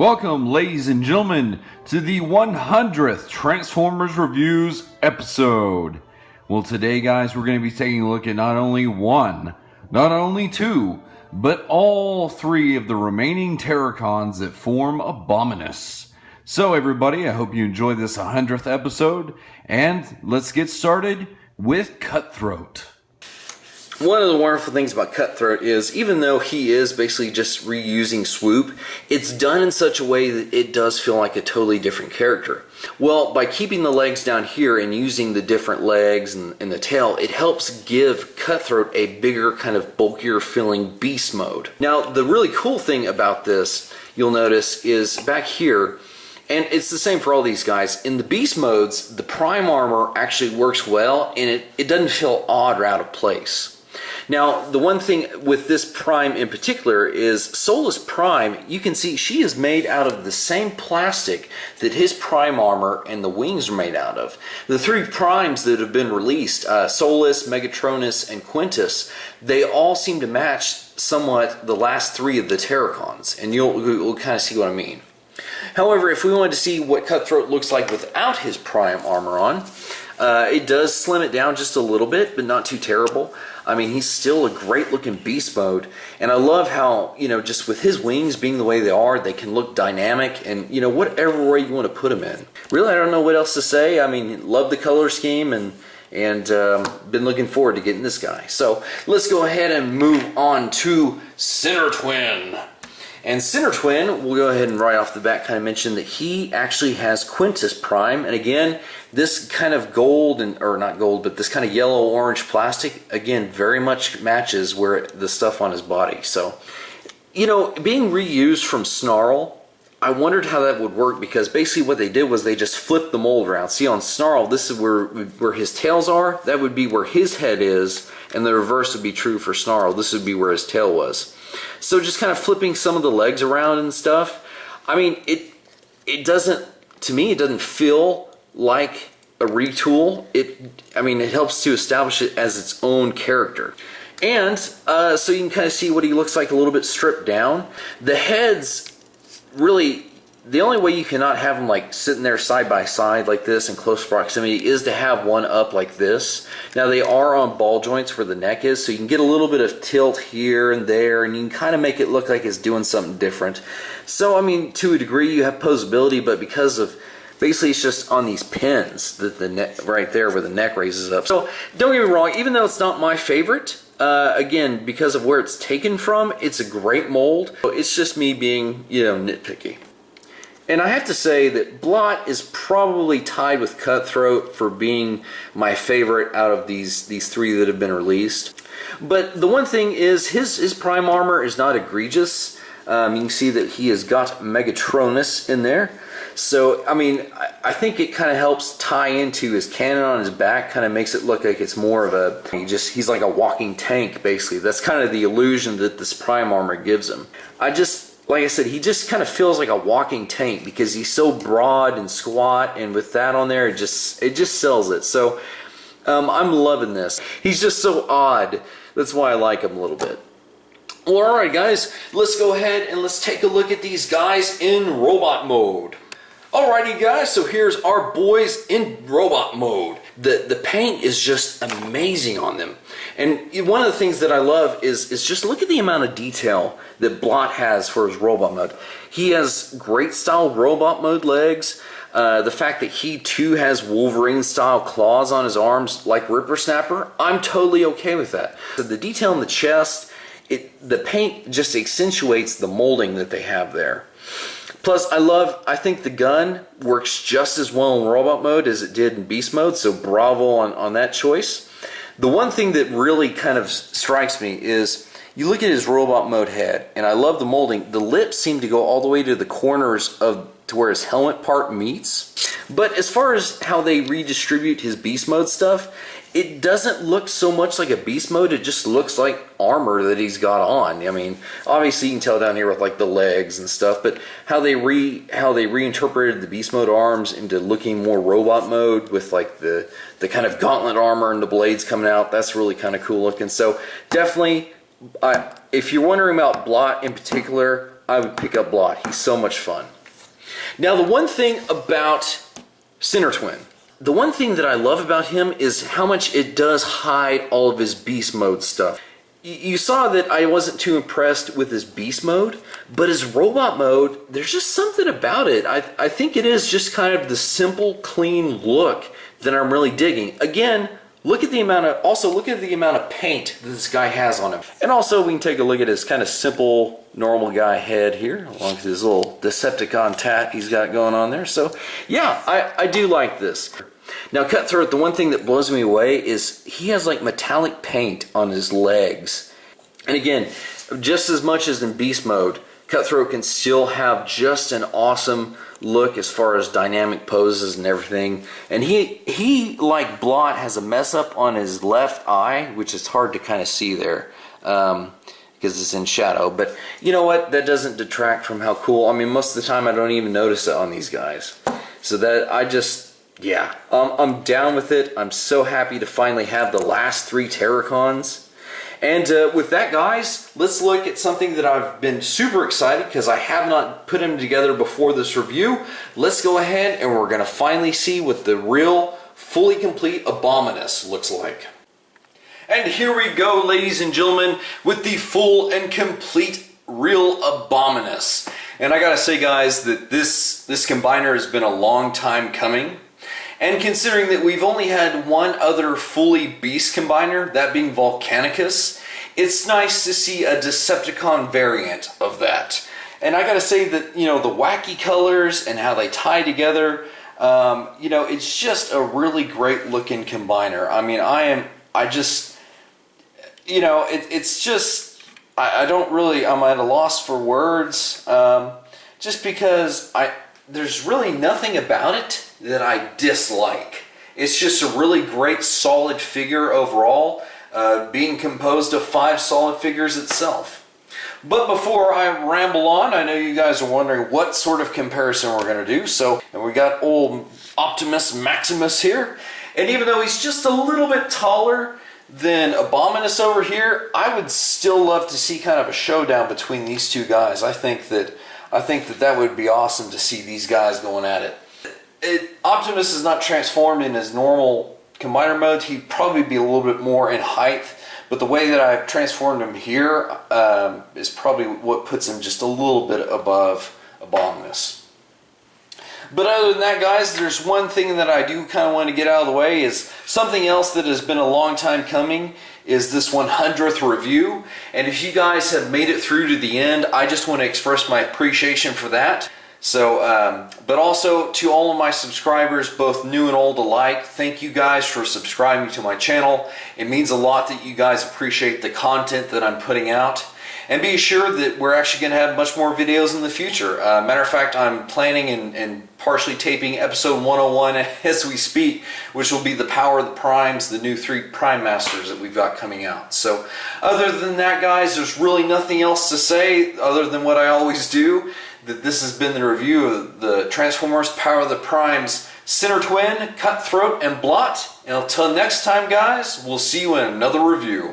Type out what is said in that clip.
Welcome, ladies and gentlemen, to the 100th Transformers Reviews episode. Well, today, guys, we're going to be taking a look at not only one, not only two, but all three of the remaining Terracons that form Abominus. So, everybody, I hope you enjoyed this 100th episode, and let's get started with Cutthroat. One of the wonderful things about Cutthroat is, even though he is basically just reusing Swoop, it's done in such a way that it does feel like a totally different character. Well, by keeping the legs down here and using the different legs and the tail, it helps give Cutthroat a bigger, kind of bulkier feeling beast mode. Now, the really cool thing about this, you'll notice, is back here, and it's the same for all these guys. In the beast modes, the prime armor actually works well, and it doesn't feel odd or out of place. Now, the one thing with this Prime in particular is Solus Prime, you can see she is made out of the same plastic that his Prime armor and the wings are made out of. The three Primes that have been released, Solus, Megatronus, and Quintus, they all seem to match somewhat the last three of the Terracons, and you'll kind of see what I mean. However, if we wanted to see what Cutthroat looks like without his Prime armor on, it does slim it down just a little bit, but not too terrible. I mean, he's still a great looking beast mode, and I love how, just with his wings being the way they are, they can look dynamic and, whatever way you want to put him in. Really, I don't know what else to say. I mean, love the color scheme and been looking forward to getting this guy. So let's go ahead and move on to Center Twin. And Center Twin, we'll go ahead and right off the bat kind of mention that he actually has Quintus Prime. And again, this kind of gold, or not gold, but this kind of yellow-orange plastic, again, very much matches the stuff on his body. So, being reused from Snarl, I wondered how that would work, because basically what they did was they just flipped the mold around. See, on Snarl, this is where his tails are. That would be where his head is, and the reverse would be true for Snarl. This would be where his tail was. So just kind of flipping some of the legs around and stuff, I mean, it doesn't, to me, it doesn't feel like a retool. It helps to establish it as its own character. And so you can kind of see what he looks like a little bit stripped down. The heads, really, the only way you cannot have them like sitting there side by side like this in close proximity is to have one up like this. Now they are on ball joints where the neck is, so you can get a little bit of tilt here and there, and you can kind of make it look like it's doing something different. So I mean, to a degree you have posability, but because of basically it's just on these pins that the neck right there where the neck raises up. So don't get me wrong, even though it's not my favorite, again, because of where it's taken from, it's a great mold. It's just me being, nitpicky. And I have to say that Blot is probably tied with Cutthroat for being my favorite out of these three that have been released. But the one thing is his Prime armor is not egregious. You can see that he has got Megatronus in there. So, I mean, I think it kind of helps tie into his cannon on his back, kind of makes it look like it's more of he's like a walking tank, basically. That's kind of the illusion that this Prime armor gives him. Like I said, he just kind of feels like a walking tank because he's so broad and squat, and with that on there, it just sells it. So I'm loving this. He's just so odd. That's why I like him a little bit. Well, alright guys, let's go ahead and let's take a look at these guys in robot mode. Alrighty guys, so here's our boys in robot mode. The paint is just amazing on them. And one of the things that I love is just look at the amount of detail that Blot has for his robot mode. He has great style robot mode legs. The fact that he too has Wolverine style claws on his arms like Ripper Snapper, I'm totally okay with that. So the detail in the chest, the paint just accentuates the molding that they have there. Plus, I think the gun works just as well in robot mode as it did in beast mode, so bravo on that choice. The one thing that really kind of strikes me is you look at his robot mode head, and I love the molding. The lips seem to go all the way to the corners to where his helmet part meets. But as far as how they redistribute his beast mode stuff, it doesn't look so much like a beast mode, it just looks like armor that he's got on. I mean, obviously you can tell down here with like the legs and stuff, but how they reinterpreted the beast mode arms into looking more robot mode with like the kind of gauntlet armor and the blades coming out, that's really kind of cool looking. So definitely, if you're wondering about Blot in particular, I would pick up Blot. He's so much fun. Now, the one thing about Sinner Twin, the one thing that I love about him is how much it does hide all of his beast mode stuff. You saw that I wasn't too impressed with his beast mode, but his robot mode, there's just something about it. I think it is just kind of the simple, clean look that I'm really digging. Again, look at the amount of paint that this guy has on him. And also we can take a look at his kind of simple, normal guy head here, along with his little Decepticon tat he's got going on there. So yeah, I do like this. Now Cutthroat, the one thing that blows me away is he has like metallic paint on his legs. And again, just as much as in beast mode, Cutthroat can still have just an awesome look as far as dynamic poses and everything. And he like Blot, has a mess up on his left eye, which is hard to kind of see there because it's in shadow. But you know what? That doesn't detract from how cool. I mean, most of the time I don't even notice it on these guys. So that yeah, I'm down with it. I'm so happy to finally have the last 3 Terracons. And with that, guys, let's look at something that I've been super excited because I have not put them together before this review. Let's go ahead and we're going to finally see what the real, fully complete Abominus looks like. And here we go, ladies and gentlemen, with the full and complete real Abominus. And I gotta say, guys, that this combiner has been a long time coming. And considering that we've only had one other fully beast combiner, that being Volcanicus, it's nice to see a Decepticon variant of that. And I gotta say that, you know, the wacky colors and how they tie together, you know, it's just a really great looking combiner. I mean, you know, it's just, I'm at a loss for words, just because there's really nothing about it that I dislike. It's just a really great solid figure overall, being composed of 5 solid figures itself. But before I ramble on, I know you guys are wondering what sort of comparison we're going to do. So, and we got old Optimus Maximus here, and even though he's just a little bit taller than Abominus over here, I would still love to see kind of a showdown between these two guys. I think that would be awesome to see these guys going at it. Optimus is not transformed in his normal combiner mode. He'd probably be a little bit more in height, but the way that I've transformed him here is probably what puts him just a little bit above Abominus. But other than that, guys, there's one thing that I do kind of want to get out of the way, is something else that has been a long time coming is this 100th review. And if you guys have made it through to the end, I just want to express my appreciation for that. So, but also to all of my subscribers, both new and old alike, thank you guys for subscribing to my channel. It means a lot that you guys appreciate the content that I'm putting out. And be assured that we're actually going to have much more videos in the future. Matter of fact, I'm planning and partially taping episode 101 as we speak, which will be the Power of the Primes, the new 3 Prime Masters that we've got coming out. So other than that, guys, there's really nothing else to say other than what I always do, that this has been the review of the Transformers Power of the Primes Sinner Twin, Cutthroat, and Blot. And until next time, guys, we'll see you in another review.